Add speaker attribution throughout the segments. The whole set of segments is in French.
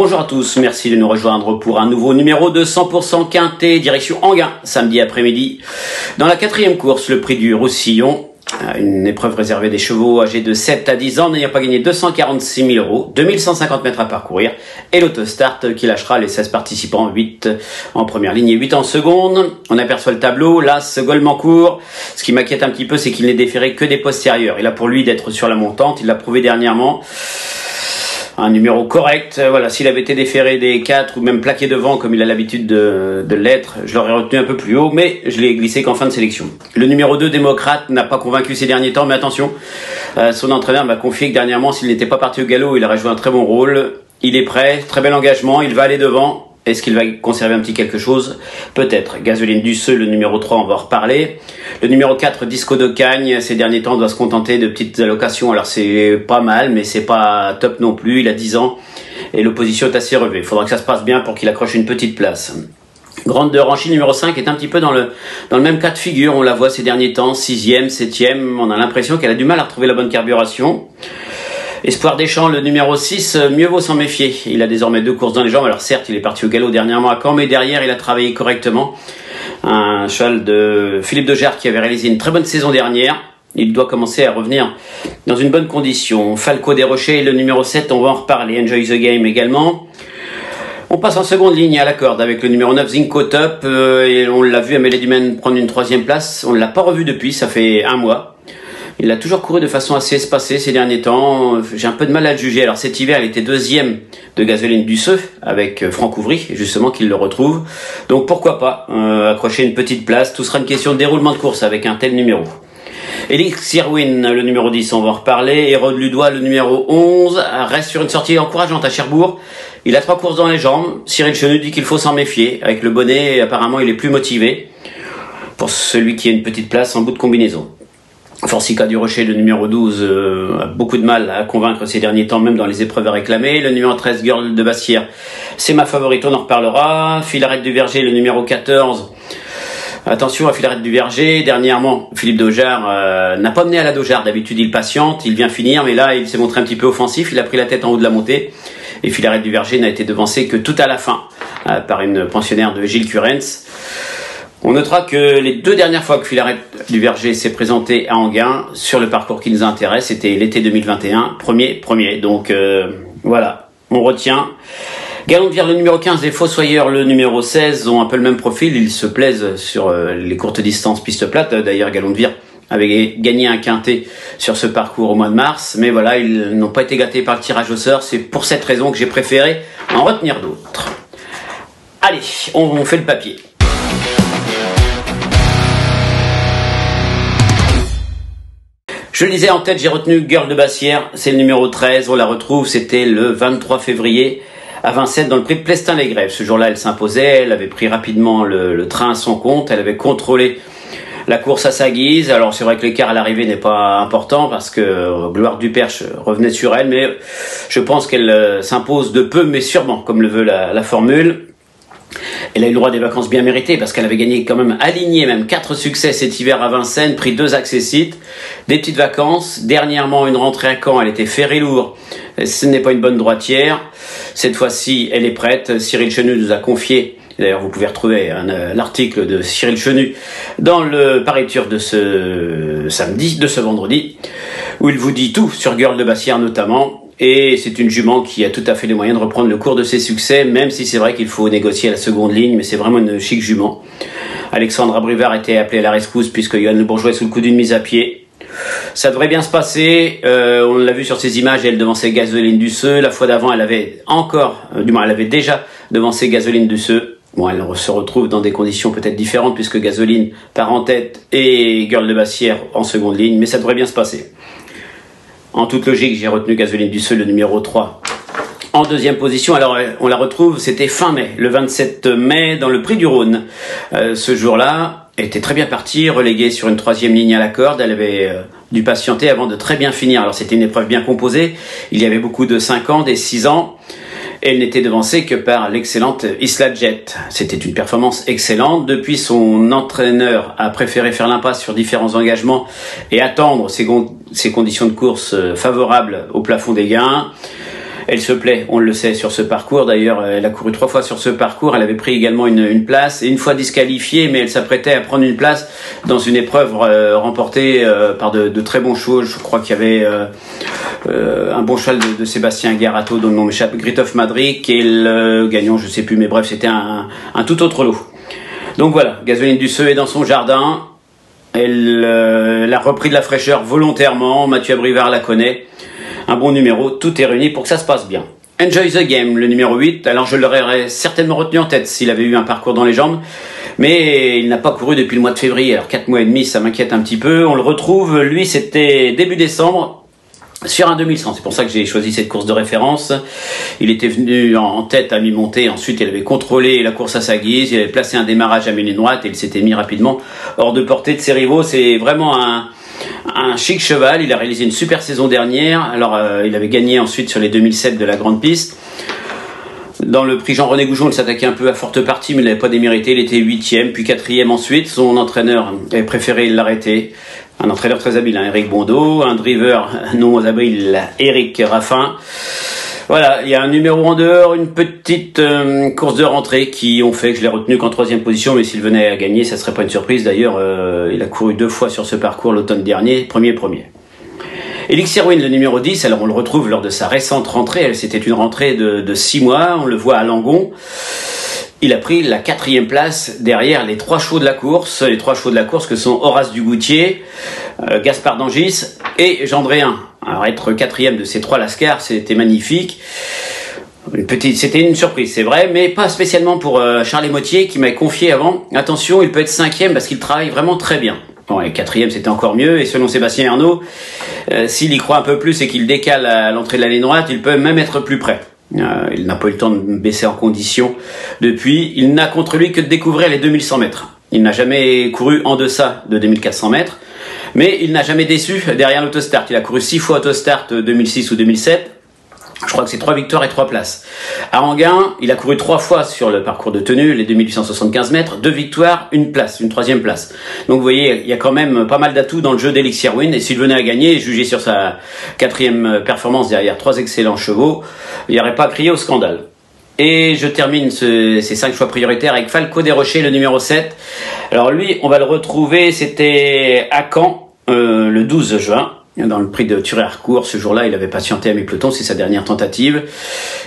Speaker 1: Bonjour à tous, merci de nous rejoindre pour un nouveau numéro de 100% Quintet, direction Enghien, samedi après-midi. Dans la quatrième course, le prix du Roussillon, une épreuve réservée des chevaux âgés de 7 à 10 ans n'ayant pas gagné 246 000 €, 2150 mètres à parcourir, et l'autostart qui lâchera les 16 participants, 8 en première ligne et 8 en seconde. On aperçoit le tableau, l'As Goldmancourt. Ce qui m'inquiète un petit peu, c'est qu'il n'est déféré que des postérieurs. Il a pour lui d'être sur la montante, il l'a prouvé dernièrement. Un numéro correct, voilà, s'il avait été déféré des 4 ou même plaqué devant comme il a l'habitude de l'être, je l'aurais retenu un peu plus haut, mais je l'ai glissé qu'en fin de sélection. Le numéro 2, Démocrate, n'a pas convaincu ces derniers temps, mais attention, son entraîneur m'a confié que dernièrement, s'il n'était pas parti au galop, il aurait joué un très bon rôle. Il est prêt, très bel engagement, il va aller devant. Est-ce qu'il va conserver un petit quelque chose? Peut-être. Gasoline Duceux, le numéro 3, on va en reparler. Le numéro 4, Disco de Cagne, ces derniers temps, doit se contenter de petites allocations. Alors c'est pas mal, mais c'est pas top non plus. Il a 10 ans et l'opposition est assez relevée. Il faudra que ça se passe bien pour qu'il accroche une petite place. Grande de Ranchy, numéro 5, est un petit peu dans le même cas de figure. On la voit ces derniers temps, 6e, 7e. On a l'impression qu'elle a du mal à retrouver la bonne carburation. Espoir des Champs, le numéro 6, mieux vaut s'en méfier. Il a désormais 2 courses dans les jambes. Alors certes, il est parti au galop dernièrement à Caen, mais derrière, il a travaillé correctement. Un cheval de Philippe de Gerre qui avait réalisé une très bonne saison dernière. Il doit commencer à revenir dans une bonne condition. Falco des Rochers, le numéro 7, on va en reparler. Enjoy the Game également. On passe en seconde ligne à la corde avec le numéro 9, Zinco Top. Et on l'a vu à Mêlée du Maine prendre une 3e place. On ne l'a pas revu depuis, ça fait un mois. Il a toujours couru de façon assez espacée ces derniers temps. J'ai un peu de mal à le juger. Alors cet hiver, il était 2e de Gasoline Duceux avec Franck Ouvry, justement qu'il le retrouve. Donc pourquoi pas accrocher une petite place. Tout sera une question de déroulement de course avec un tel numéro. Elixir Win, le numéro 10, on va en reparler. Hérode Ludois, le numéro 11, reste sur une sortie encourageante à Cherbourg. Il a 3 courses dans les jambes. Cyril Chenu dit qu'il faut s'en méfier. Avec le bonnet, apparemment, il est plus motivé pour celui qui a une petite place en bout de combinaison. Forsica du Rocher, le numéro 12, a beaucoup de mal à convaincre ces derniers temps, même dans les épreuves réclamées. Le numéro 13, Girl de Bassière, c'est ma favorite, on en reparlera. Filarette du Verger, le numéro 14. Attention à Filarette du Verger. Dernièrement, Philippe Daugeard n'a pas mené à la Daugeard. D'habitude, il patiente, il vient finir, mais là, il s'est montré un petit peu offensif. Il a pris la tête en haut de la montée. Et Filarette du Verger n'a été devancé que tout à la fin par une pensionnaire de Gilles Curens. On notera que les 2 dernières fois que Filarette du Verger s'est présenté à Enghien, sur le parcours qui nous intéresse, c'était l'été 2021, premier. Donc voilà, on retient. Galon de Vire, le numéro 15, et Fossoyeur, le numéro 16, ont un peu le même profil. Ils se plaisent sur les courtes distances piste plate. D'ailleurs, Galon de Vire avait gagné un quintet sur ce parcours au mois de mars. Mais voilà, ils n'ont pas été gâtés par le tirage au sort. C'est pour cette raison que j'ai préféré en retenir d'autres. Allez, on fait le papier. Je le disais en tête, j'ai retenu Girl de Bassière, c'est le numéro 13, on la retrouve, c'était le 23 février à Vincennes dans le prix de Plestin-les-Grèves. Ce jour-là, elle s'imposait, elle avait pris rapidement le train à son compte, elle avait contrôlé la course à sa guise. Alors c'est vrai que l'écart à l'arrivée n'est pas important parce que Gloire du Perche revenait sur elle, mais je pense qu'elle s'impose de peu, mais sûrement, comme le veut la formule. Elle a eu le droit à des vacances bien méritées parce qu'elle avait gagné quand même, aligné même 4 succès cet hiver à Vincennes, pris 2 accessites, des petites vacances. Dernièrement, une rentrée à Caen, elle était ferrée lourd. Ce n'est pas une bonne droitière. Cette fois-ci, elle est prête. Cyril Chenu nous a confié, d'ailleurs vous pouvez retrouver l'article de Cyril Chenu dans le pariture de ce vendredi, où il vous dit tout sur Girl de Bassière notamment. Et c'est une jument qui a tout à fait les moyens de reprendre le cours de ses succès, même si c'est vrai qu'il faut négocier à la seconde ligne, mais c'est vraiment une chic jument. Alexandre Abrivard était appelé à la rescousse puisque Yoann Le Bourgeois est sous le coup d'une mise à pied. Ça devrait bien se passer, on l'a vu sur ces images, elle devançait Gasoline Duceux. La fois d'avant, elle avait déjà devancé Gasoline Duceux. Bon, elle se retrouve dans des conditions peut-être différentes puisque Gasoline part en tête et Girl de Bassière en seconde ligne, mais ça devrait bien se passer. En toute logique, j'ai retenu Gasoline Duceux, le numéro 3. En 2e position, alors on la retrouve, c'était fin mai, le 27 mai, dans le Prix du Rhône. Ce jour-là, elle était très bien partie, reléguée sur une 3e ligne à la corde. Elle avait dû patienter avant de très bien finir. Alors c'était une épreuve bien composée. Il y avait beaucoup de 5 ans, des 6 ans. Elle n'était devancée que par l'excellente Isla Jet. C'était une performance excellente. Depuis, son entraîneur a préféré faire l'impasse sur différents engagements et attendre ces conditions de course favorables au plafond des gains. Elle se plaît, on le sait, sur ce parcours. D'ailleurs, elle a couru 3 fois sur ce parcours. Elle avait pris également une place, et une fois disqualifiée, mais elle s'apprêtait à prendre une place dans une épreuve remportée par de très bons chevaux. Je crois qu'il y avait un bon cheval de Sébastien Garato, dont le nom m'échappe, Grit of Madrid, et le gagnant, je sais plus, mais bref, c'était un tout autre lot. Donc voilà, Gasoline du Seu est dans son jardin. Elle a repris de la fraîcheur volontairement. Mathieu Abrivard la connaît. Un bon numéro, tout est réuni pour que ça se passe bien. Enjoy the Game, le numéro 8. Alors je l'aurais certainement retenu en tête s'il avait eu un parcours dans les jambes. Mais il n'a pas couru depuis le mois de février. Alors 4 mois et demi, ça m'inquiète un petit peu. On le retrouve, lui, c'était début décembre, sur un 2100. C'est pour ça que j'ai choisi cette course de référence. Il était venu en tête à mi-montée. Ensuite, il avait contrôlé la course à sa guise. Il avait placé un démarrage à mi-ligne droite et il s'était mis rapidement hors de portée de ses rivaux. C'est vraiment un chic cheval. Il a réalisé une super saison dernière. Alors, il avait gagné ensuite sur les 2007 de la grande piste. Dans le prix Jean-René Goujon, il s'attaquait un peu à forte partie, mais il n'avait pas démérité. Il était 8e, puis 4e ensuite. Son entraîneur avait préféré l'arrêter. Un entraîneur très habile, Eric Bondeau. Un driver non habile, Eric Raffin. Voilà, il y a un numéro en dehors, une petite course de rentrée qui ont fait que je l'ai retenu qu'en 3e position, mais s'il venait à gagner, ça serait pas une surprise. D'ailleurs, il a couru 2 fois sur ce parcours l'automne dernier, premier. Elixir Win, le numéro 10, alors on le retrouve lors de sa récente rentrée. C'était une rentrée de 6 mois, on le voit à Langon. Il a pris la 4e place derrière les 3 chevaux de la course. Les 3 chevaux de la course que sont Horace Dugoutier, Gaspard d'Angis et Gendréen. Alors être 4e de ces 3 lascars, c'était magnifique. C'était une surprise, c'est vrai, mais pas spécialement pour Charles Motier qui m'a confié avant. Attention, il peut être 5e parce qu'il travaille vraiment très bien. Bon, et 4e, c'était encore mieux. Et selon Sébastien Ernaud, s'il y croit un peu plus et qu'il décale à l'entrée de la ligne droite, il peut même être plus près. Il n'a pas eu le temps de baisser en condition depuis. Il n'a contre lui que de découvrir les 2100 mètres. Il n'a jamais couru en deçà de 2400 mètres. Mais il n'a jamais déçu derrière l'autostart. Il a couru 6 fois autostart 2006 ou 2007. Je crois que c'est 3 victoires et 3 places. À Anguin, il a couru 3 fois sur le parcours de tenue, les 2875 mètres, 2 victoires, 1 place, une 3e place. Donc vous voyez, il y a quand même pas mal d'atouts dans le jeu d'Elixir Win. Et s'il venait à gagner, jugé sur sa 4e performance derrière 3 excellents chevaux, il n'y aurait pas à crier au scandale. Et je termine ces 5 choix prioritaires avec Falco des Rochers, le numéro 7. Alors lui, on va le retrouver, c'était à Caen, le 12 juin. Dans le prix de Thury-Harcourt, ce jour-là, il avait patienté à mi-peloton, c'est sa dernière tentative.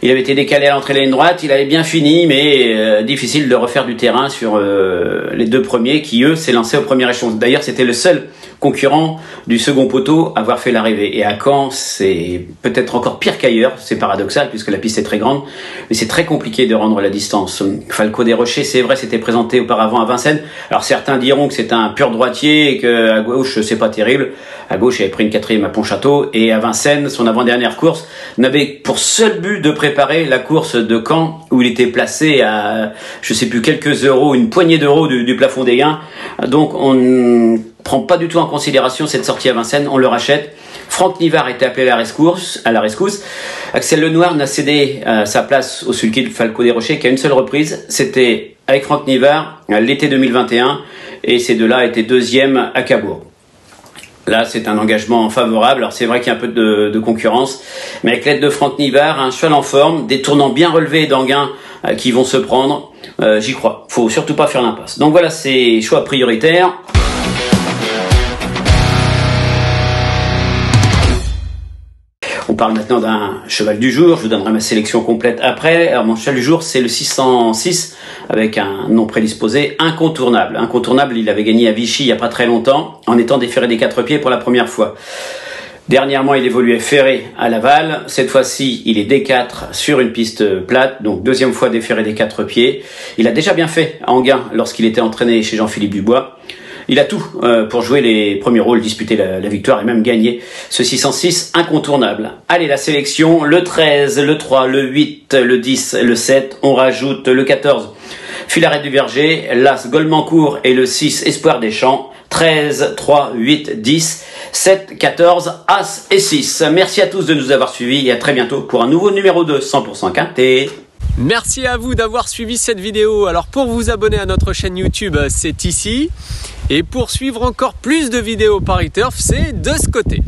Speaker 1: Il avait été décalé à l'entrée de la ligne droite, il avait bien fini, mais difficile de refaire du terrain sur les 2 premiers qui, eux, s'est lancé au premier échelon. D'ailleurs, c'était le seul concurrent du second poteau à avoir fait l'arrivée. Et à Caen, c'est peut-être encore pire qu'ailleurs, c'est paradoxal puisque la piste est très grande, mais c'est très compliqué de rendre la distance. Falco des Rochers, c'est vrai, s'était présenté auparavant à Vincennes. Alors certains diront que c'est un pur droitier et qu'à gauche, c'est pas terrible. À gauche, il avait pris une 4e à Pontchâteau et à Vincennes, son avant-dernière course, n'avait pour seul but de préparer la course de Caen où il était placé à, je sais plus, quelques euros, une poignée d'euros du plafond des gains. Donc on ne prend pas du tout en considération cette sortie à Vincennes, on le rachète. Franck Nivard était appelé à la rescousse. Axel Lenoir n'a cédé sa place au sulky de Falco des Rochers qu'à une seule reprise. C'était avec Franck Nivard l'été 2021 et ces deux-là étaient 2e à Cabourg. Là, c'est un engagement favorable. Alors, c'est vrai qu'il y a un peu de concurrence. Mais avec l'aide de Franck Nivard, un cheval en forme, des tournants bien relevés d'Anguin qui vont se prendre, j'y crois. Faut surtout pas faire l'impasse. Donc voilà, c'est choix prioritaires. On parle maintenant d'un cheval du jour. Je vous donnerai ma sélection complète après. Alors, mon cheval du jour, c'est le 606 avec un nom prédisposé incontournable. Incontournable, il avait gagné à Vichy il n'y a pas très longtemps en étant déféré des 4 pieds pour la première fois. Dernièrement, il évoluait ferré à Laval. Cette fois-ci, il est D4 sur une piste plate, donc 2e fois déféré des 4 pieds. Il a déjà bien fait à Anguin lorsqu'il était entraîné chez Jean-Philippe Dubois. Il a tout pour jouer les premiers rôles, disputer la victoire et même gagner ce 606 incontournable. Allez, la sélection, le 13, le 3, le 8, le 10, le 7. On rajoute le 14, Filaret du Verger, l'As Goldmancourt et le 6, Espoir des Champs. 13, 3, 8, 10, 7, 14, As et 6. Merci à tous de nous avoir suivis et à très bientôt pour un nouveau numéro de 100% Quintet.
Speaker 2: Merci à vous d'avoir suivi cette vidéo. Alors pour vous abonner à notre chaîne YouTube, c'est ici. Et pour suivre encore plus de vidéos Paris Turf, c'est de ce côté.